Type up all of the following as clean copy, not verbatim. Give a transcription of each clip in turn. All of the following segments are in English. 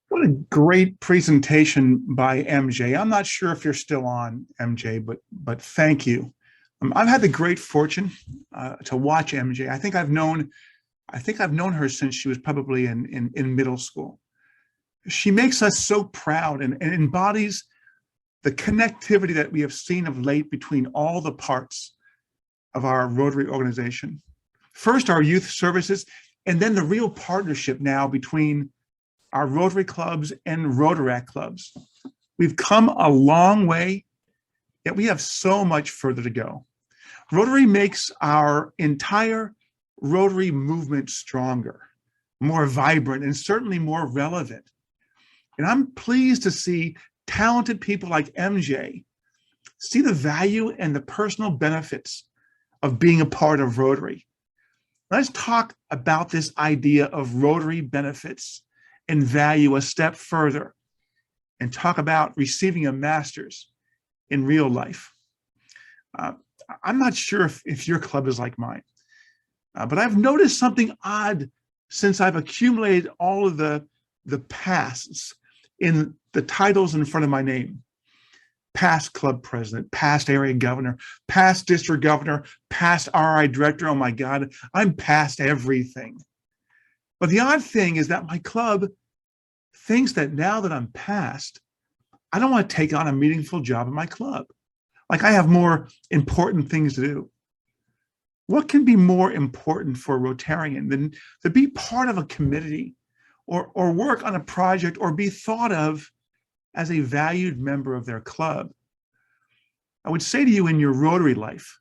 What a great presentation by MJ. I'm not sure if you're still on, MJ, but thank you. I've had the great fortune to watch MJ. I think I've known her since she was probably in middle school. She makes us so proud and embodies the connectivity that we have seen of late between all the parts of our Rotary organization. First, our youth services, and then the real partnership now between our Rotary clubs and Rotaract clubs. We've come a long way, yet we have so much further to go. Rotary makes our entire Rotary movement stronger, more vibrant, and certainly more relevant. And I'm pleased to see talented people like MJ see the value and the personal benefits of being a part of Rotary. Let's talk about this idea of Rotary benefits and value a step further and talk about receiving a master's in real life. I'm not sure if your club is like mine, but I've noticed something odd since I've accumulated all of the pasts in the titles in front of my name. Past club president, past area governor, past district governor, past RI director. Oh my God, I'm past everything. But the odd thing is that my club thinks that now that I'm past, I don't want to take on a meaningful job in my club. Like I have more important things to do. What can be more important for a Rotarian than to be part of a committee or work on a project or be thought of as a valued member of their club? I would say to you in your Rotary life,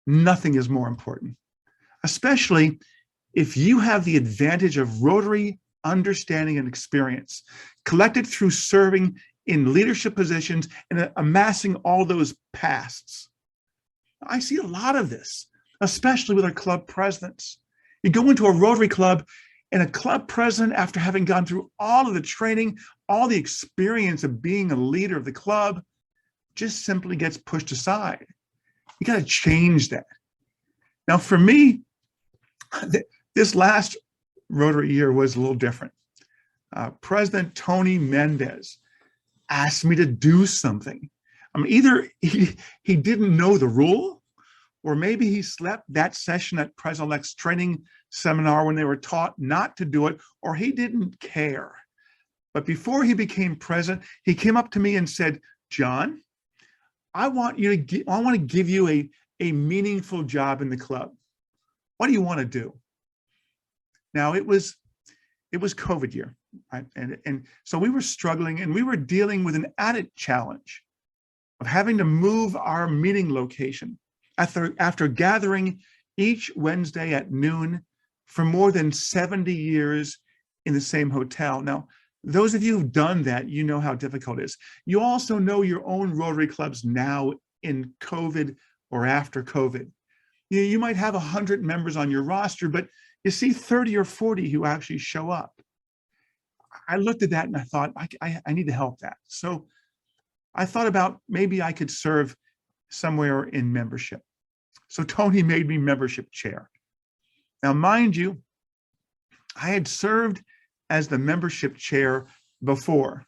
nothing is more important, especially if you have the advantage of Rotary understanding and experience collected through serving in leadership positions and amassing all those pasts. I see a lot of this, especially with our club presidents. You go into a Rotary club and a club president, after having gone through all of the training, all the experience of being a leader of the club, just simply gets pushed aside. You got to change that. Now, for me, this last Rotary year was a little different. President Tony Mendez asked me to do something. Either he didn't know the rule, or maybe he slept that session at President-elect's training seminar when they were taught not to do it, or he didn't care. But before he became president, he came up to me and said, "John, I want to give you a meaningful job in the club. What do you want to do?" Now it was COVID year, right? And so we were struggling and we were dealing with an added challenge of having to move our meeting location after gathering each Wednesday at noon for more than 70 years in the same hotel. Now, those of you who've done that, you know how difficult it is. You also know your own Rotary clubs now in COVID or after COVID. You might have 100 members on your roster, but you see 30 or 40 who actually show up. I looked at that and I thought, I need to help that. So I thought about maybe I could serve somewhere in membership. So Tony made me membership chair. Now, mind you, I had served as the membership chair before,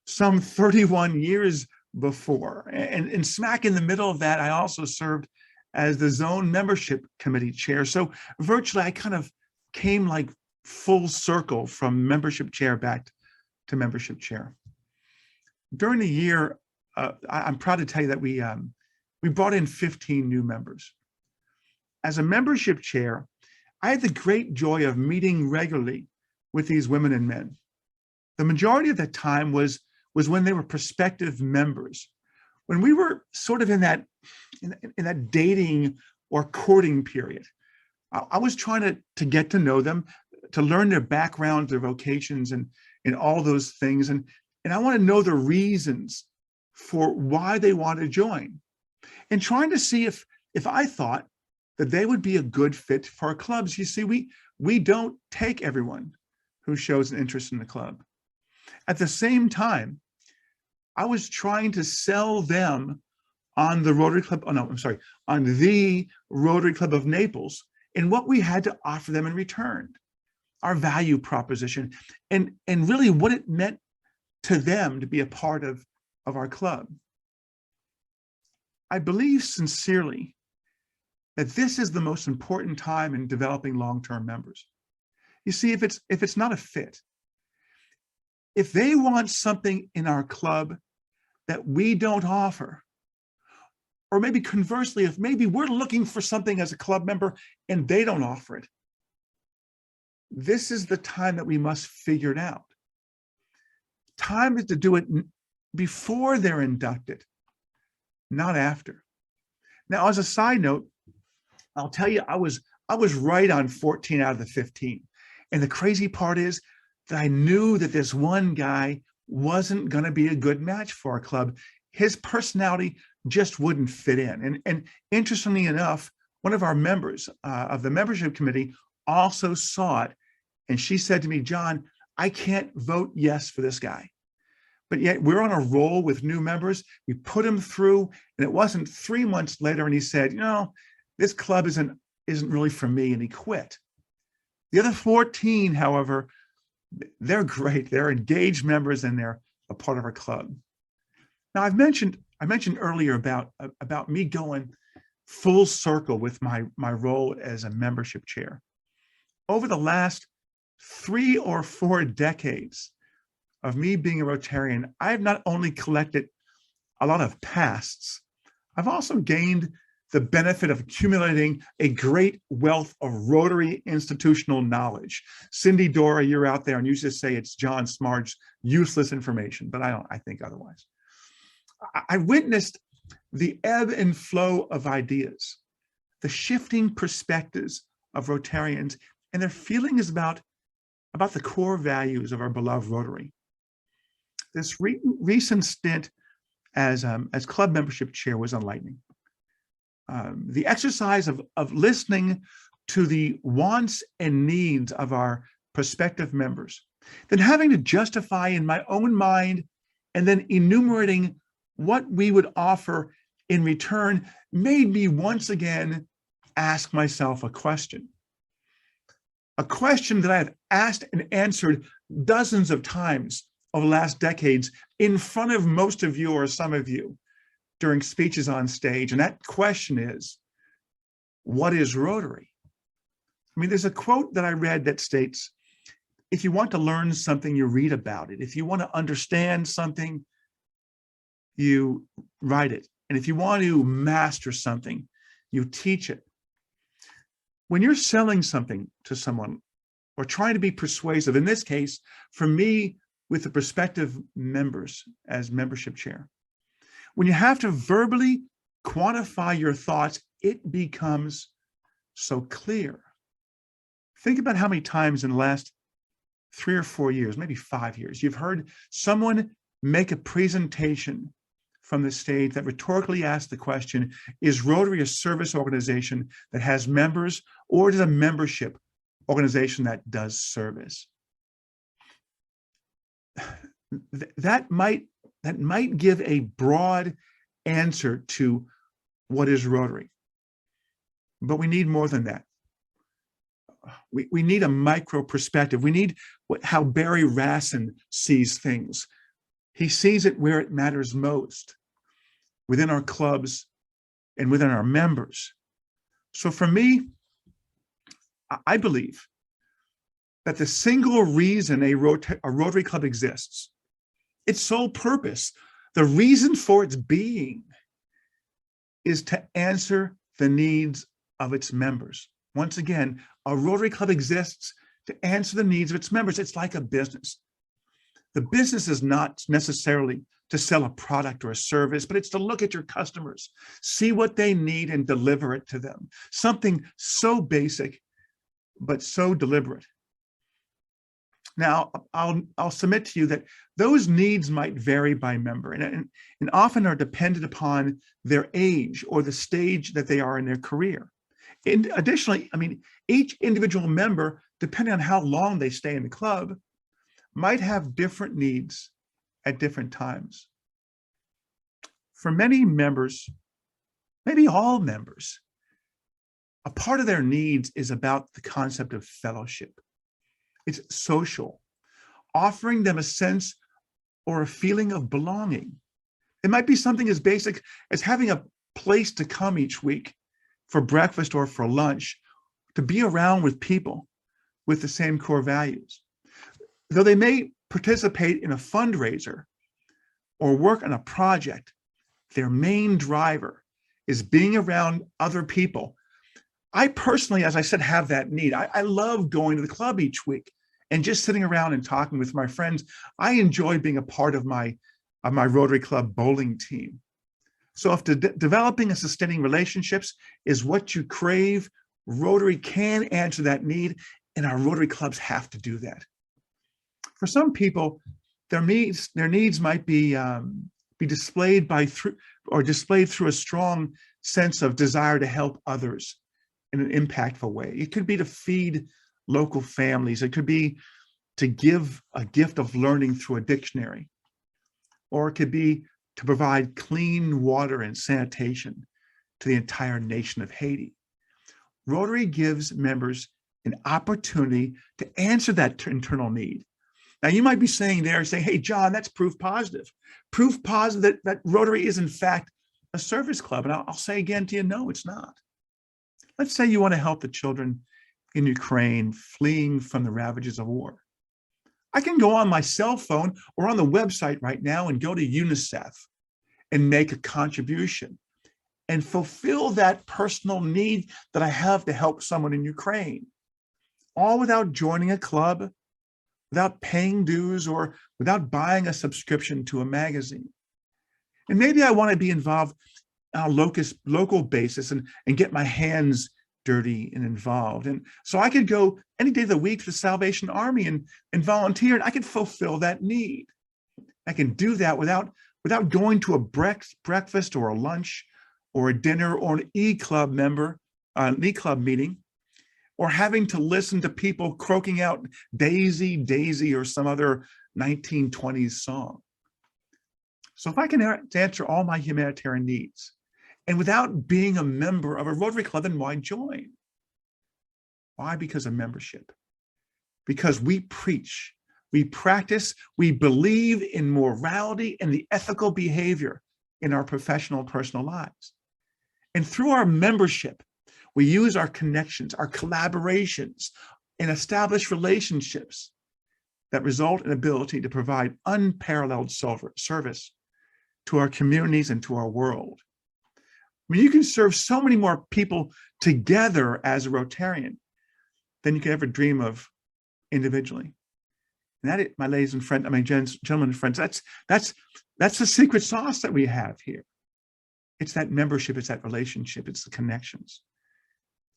some 31 years before. And smack in the middle of that, I also served as the zone membership committee chair. So virtually I kind of came like full circle from membership chair back to membership chair. During the year, I'm proud to tell you that we brought in 15 new members. As a membership chair, I had the great joy of meeting regularly with these women and men. The majority of that time was when they were prospective members. When we were sort of in that dating or courting period, I was trying to get to know them, to learn their backgrounds, their vocations, and all those things. And I want to know the reasons for why they want to join, and trying to see if I thought that they would be a good fit for our clubs. You see, we don't take everyone who shows an interest in the club. At the same time, I was trying to sell them on the Rotary Club, on the Rotary Club of Naples and what we had to offer them in return. our value proposition, and really what it meant to them to be a part of our club. I believe sincerely that this is the most important time in developing long-term members. You see, if it's not a fit, if they want something in our club that we don't offer, or maybe conversely, if maybe we're looking for something as a club member and they don't offer it, this is the time that we must figure it out. Time is to do it before they're inducted, not after. Now, as a side note, I'll tell you, I was right on 14 out of the 15. And the crazy part is that I knew that this one guy wasn't going to be a good match for our club. His personality just wouldn't fit in. And interestingly enough, one of our members of the membership committee also saw it. And she said to me, John, I can't vote yes for this guy. But yet we're on a roll with new members. We put him through, and it wasn't 3 months later, and he said, you know, this club isn't really for me, and he quit. The other 14, however, they're great. They're engaged members, and they're a part of our club. Now, I mentioned earlier about me going full circle with my role as a membership chair. Over the last 3 or 4 decades of me being a Rotarian, I have not only collected a lot of pasts, I've also gained the benefit of accumulating a great wealth of Rotary institutional knowledge. Cindy Dora, you're out there and you just say it's John Smarge's useless information, but I think otherwise. I witnessed the ebb and flow of ideas, the shifting perspectives of Rotarians and their feelings about the core values of our beloved Rotary. This recent stint as club membership chair was enlightening. The exercise of listening to the wants and needs of our prospective members, then having to justify in my own mind and then enumerating what we would offer in return made me once again ask myself a question that I have asked and answered dozens of times over the last decades in front of most of you or some of you during speeches on stage. And that question is, what is Rotary? I mean, there's a quote that I read that states, if you want to learn something, you read about it. If you want to understand something, you write it. And if you want to master something, you teach it. When you're selling something to someone or trying to be persuasive, in this case, for me, with the prospective members as membership chair, when you have to verbally quantify your thoughts, it becomes so clear. Think about how many times in the last 3 or 4 years, maybe 5 years, you've heard someone make a presentation from the stage that rhetorically asks the question, is Rotary a service organization that has members, or is it a membership organization that does service? That might give a broad answer to what is Rotary, but we need more than that. We need a micro perspective. We need how Barry Rassin sees things. He sees it where it matters most, within our clubs and within our members. So for me, I believe that the single reason a Rotary Club exists, its sole purpose, the reason for its being, is to answer the needs of its members. Once again, a Rotary Club exists to answer the needs of its members. It's like a business. The business is not necessarily to sell a product or a service, but it's to look at your customers, see what they need and deliver it to them. Something so basic, but so deliberate. Now, I'll submit to you that those needs might vary by member and often are dependent upon their age or the stage that they are in their career. And additionally, I mean, each individual member, depending on how long they stay in the club, might have different needs at different times. For many members, maybe all members, a part of their needs is about the concept of fellowship. It's social, offering them a sense or a feeling of belonging. It might be something as basic as having a place to come each week for breakfast or for lunch, to be around with people with the same core values. Though they may participate in a fundraiser or work on a project, their main driver is being around other people. I personally, as I said, have that need. I love going to the club each week and just sitting around and talking with my friends. I enjoy being a part of my Rotary Club bowling team. So if developing and sustaining relationships is what you crave, Rotary can answer that need, and our Rotary clubs have to do that. For some people, their needs might be displayed through a strong sense of desire to help others in an impactful way. It could be to feed local families. It could be to give a gift of learning through a dictionary, or it could be to provide clean water and sanitation to the entire nation of Haiti. Rotary gives members an opportunity to answer that internal need. Now, you might be saying, hey, John, that's proof positive. Proof positive that Rotary is, in fact, a service club. And I'll say again to you, no, it's not. Let's say you want to help the children in Ukraine fleeing from the ravages of war. I can go on my cell phone or on the website right now and go to UNICEF and make a contribution and fulfill that personal need that I have to help someone in Ukraine, all without joining a club, without paying dues, or without buying a subscription to a magazine. And maybe I want to be involved on a local basis and get my hands dirty and involved. And so I could go any day of the week to the Salvation Army and volunteer, and I could fulfill that need. I can do that without going to a breakfast or a lunch or a dinner or an e-club meeting, or having to listen to people croaking out Daisy, Daisy, or some other 1920s song. So if I can answer all my humanitarian needs, and without being a member of a Rotary Club, then why join? Why? Because of membership. Because we preach, we practice, we believe in morality and the ethical behavior in our professional and personal lives. And through our membership, we use our connections, our collaborations, and establish relationships that result in ability to provide unparalleled service to our communities and to our world. I mean, you can serve so many more people together as a Rotarian than you could ever dream of individually. And that, my ladies and friends, gentlemen and friends, that's the secret sauce that we have here. It's that membership, it's that relationship, it's the connections.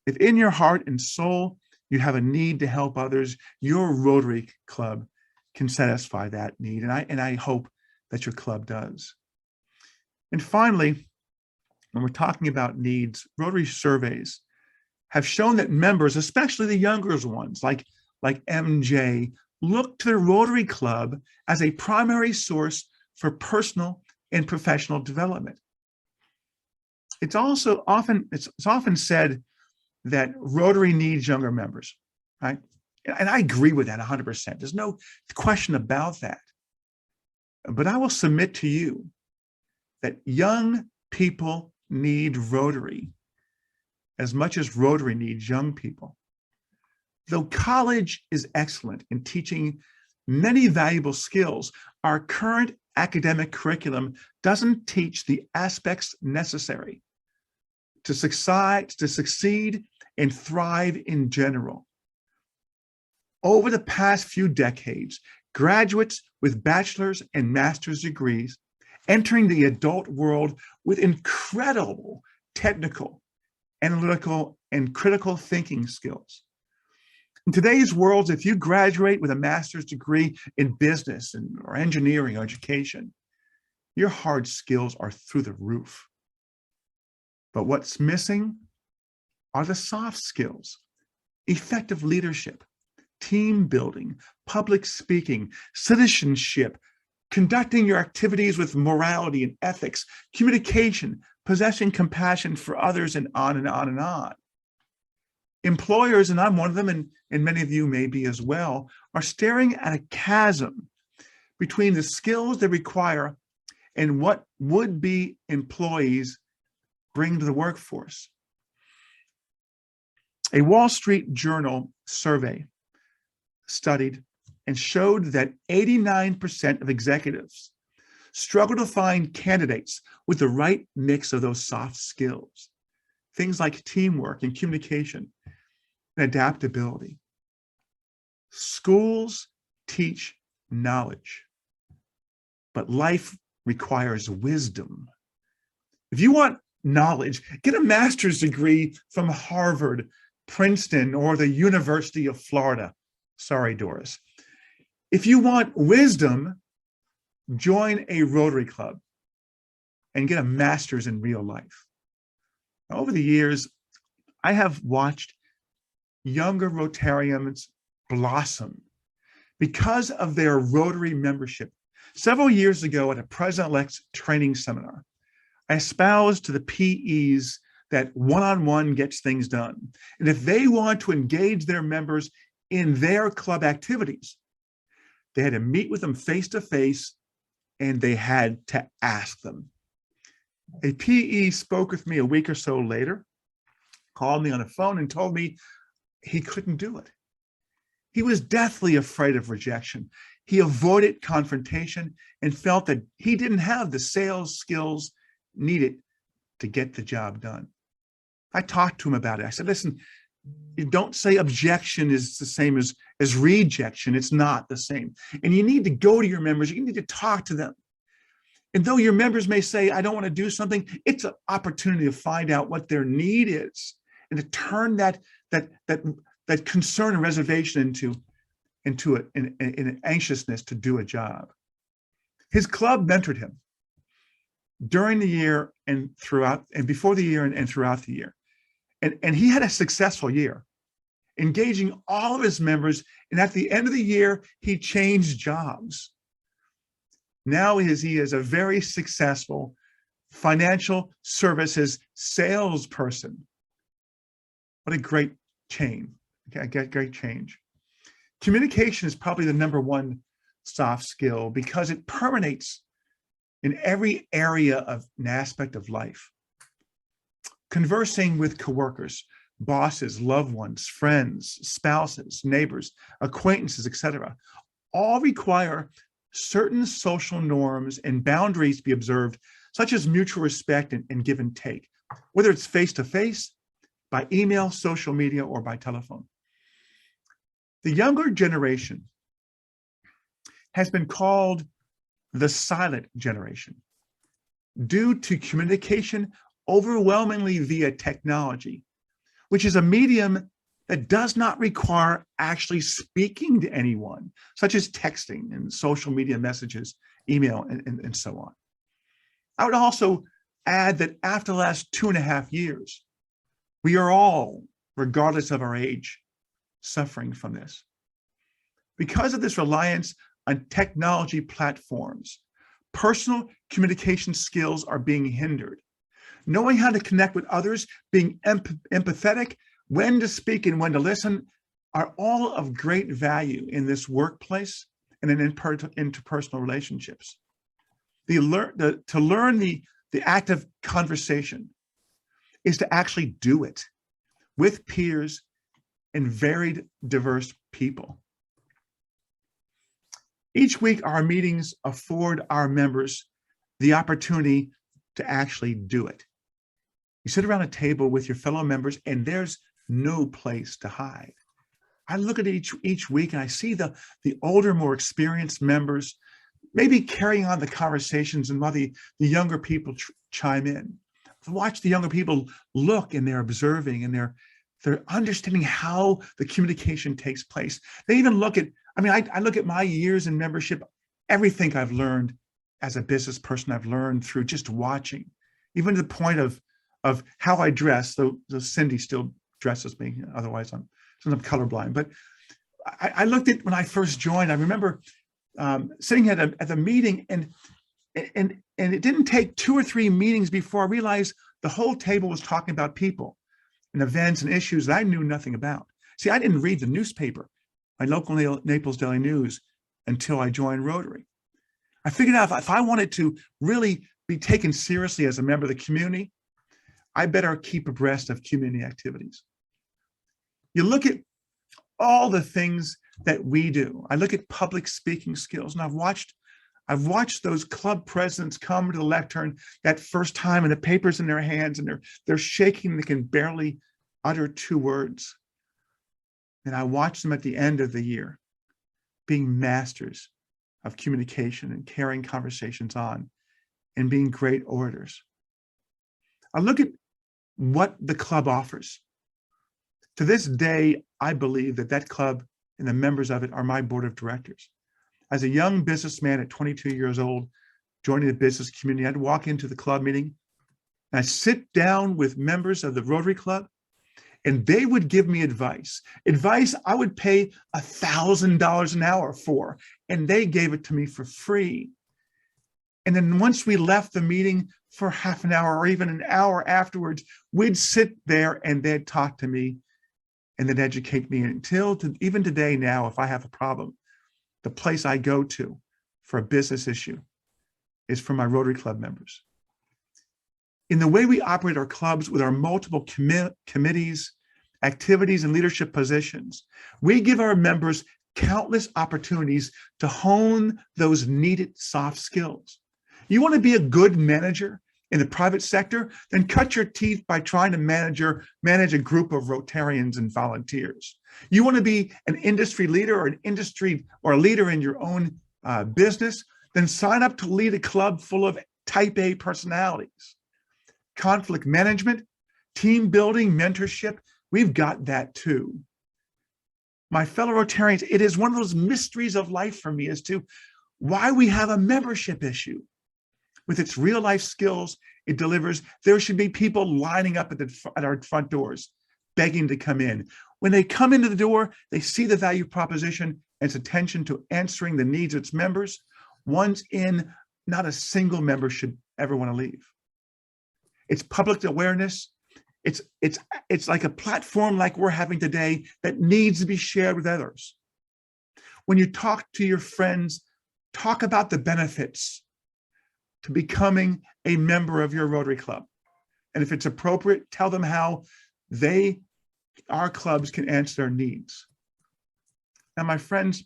If in your heart and soul you have a need to help others, your Rotary Club can satisfy that need, and I hope that your club does. And finally, when we're talking about needs, Rotary surveys have shown that members, especially the younger ones, like MJ, look to the Rotary Club as a primary source for personal and professional development. It's often said that Rotary needs younger members, right? And I agree with that 100%. There's no question about that. But I will submit to you that young people need Rotary as much as Rotary needs young people. Though college is excellent in teaching many valuable skills, our current academic curriculum doesn't teach the aspects necessary to succeed and thrive in general. Over the past few decades, graduates with bachelor's and master's degrees entering the adult world with incredible technical, analytical, and critical thinking skills. In today's world, if you graduate with a master's degree in business or engineering or education, your hard skills are through the roof. But what's missing are the soft skills: effective leadership, team building, public speaking, citizenship, conducting your activities with morality and ethics, communication, possessing compassion for others, and on and on and on. Employers, and I'm one of them, and many of you may be as well, are staring at a chasm between the skills they require and what would-be employees bring to the workforce. A Wall Street Journal survey studied and showed that 89% of executives struggle to find candidates with the right mix of those soft skills, things like teamwork and communication and adaptability. Schools teach knowledge, but life requires wisdom. If you want knowledge, get a master's degree from Harvard, Princeton, or the University of Florida. Sorry, Doris. If you want wisdom, join a Rotary Club and get a master's in real life. Over the years, I have watched younger Rotarians blossom because of their Rotary membership. Several years ago at a President-elect's training seminar, I espoused to the PEs that one-on-one gets things done. And if they want to engage their members in their club activities, they had to meet with them face-to-face, and they had to ask them. A PE spoke with me a week or so later, called me on the phone and told me he couldn't do it. He was deathly afraid of rejection. He avoided confrontation and felt that he didn't have the sales skills needed to get the job done. I talked to him about it. I said, listen, you don't say objection is the same as rejection. It's not the same. And you need to go to your members. You need to talk to them. And though your members may say, I don't want to do something, it's an opportunity to find out what their need is and to turn that concern and reservation into an anxiousness to do a job. His club mentored him during the year and throughout, and before the year and throughout the year. And he had a successful year, engaging all of his members. And at the end of the year, he changed jobs. Now he is a very successful financial services salesperson. What a great change. Great change. Communication is probably the #1 soft skill because it permeates in every area of an aspect of life. Conversing with coworkers, bosses, loved ones, friends, spouses, neighbors, acquaintances, etc., all require certain social norms and boundaries to be observed, such as mutual respect and give and take, whether it's face-to-face, by email, social media, or by telephone. The younger generation has been called the silent generation due to communication overwhelmingly via technology, which is a medium that does not require actually speaking to anyone, such as texting and social media messages, email, and so on. I would also add that after the last 2.5 years, we are all, regardless of our age, suffering from this. Because of this reliance on technology platforms, personal communication skills are being hindered. Knowing how to connect with others, being empathetic, when to speak and when to listen, are all of great value in this workplace and in interpersonal relationships. To learn the act of conversation is to actually do it with peers and varied, diverse people. Each week, our meetings afford our members the opportunity to actually do it. You sit around a table with your fellow members and there's no place to hide. I look at each week and I see the older, more experienced members maybe carrying on the conversations and while the younger people chime in. I watch the younger people look and they're observing and they're understanding how the communication takes place. They even look at, I look at my years in membership, everything I've learned as a business person, I've learned through just watching, even to the point of how I dress, though Cindy still dresses me, otherwise I'm colorblind. But I looked at when I first joined, I remember sitting at a meeting and it didn't take 2 or 3 meetings before I realized the whole table was talking about people. and events and issues that I knew nothing about. See, I didn't read the newspaper, my local Naples Daily News, until I joined Rotary. I figured out if I wanted to really be taken seriously as a member of the community, I better keep abreast of community activities. You look at all the things that we do. I look at public speaking skills, and I've watched those club presidents come to the lectern that first time, and the paper's in their hands, and they're shaking. They can barely utter 2 words. And I watch them at the end of the year being masters of communication and carrying conversations on and being great orators. I look at what the club offers. To this day, I believe that club and the members of it are my board of directors. As a young businessman at 22 years old, joining the business community, I'd walk into the club meeting and I'd sit down with members of the Rotary Club, and they would give me advice I would pay $1,000 an hour for, and they gave it to me for free. And then once we left the meeting for half an hour or even an hour afterwards, we'd sit there and they'd talk to me and they'd educate me even today now, if I have a problem, the place I go to for a business issue is for my Rotary Club members. In the way we operate our clubs with our multiple committees, activities, and leadership positions, we give our members countless opportunities to hone those needed soft skills. You want to be a good manager in the private sector, then cut your teeth by trying to manage a group of Rotarians and volunteers. You want to be an industry leader or a leader in your own business, then sign up to lead a club full of type A personalities. Conflict management, team building, mentorship, we've got that too. My fellow Rotarians, it is one of those mysteries of life for me as to why we have a membership issue. With its real life skills it delivers, there should be people lining up at our front doors, begging to come in. When they come into the door, they see the value proposition and its attention to answering the needs of its members. Once in, not a single member should ever want to leave. It's public awareness. It's like a platform like we're having today that needs to be shared with others. When you talk to your friends, talk about the benefits to becoming a member of your Rotary Club. And if it's appropriate, tell them how our clubs can answer their needs. Now, my friends,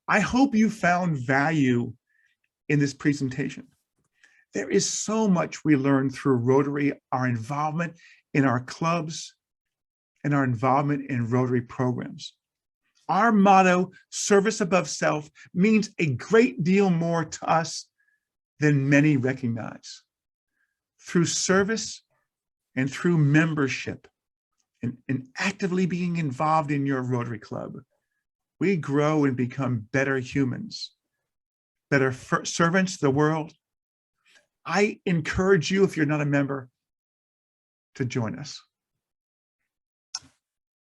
I hope you found value in this presentation. There is so much we learn through Rotary, our involvement in our clubs, and our involvement in Rotary programs. Our motto, service above self, means a great deal more to us than many recognize. Through service and through membership and actively being involved in your Rotary Club, we grow and become better humans, better servants to the world. I encourage you, if you're not a member, to join us.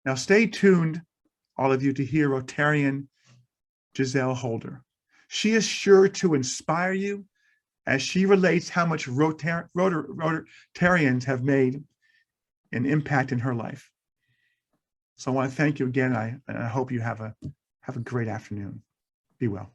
Now stay tuned, all of you, to hear Rotarian Giselle Holder. She is sure to inspire you as she relates how much Rotarians have made an impact in her life. So I want to thank you again. I hope you have a great afternoon. Be well.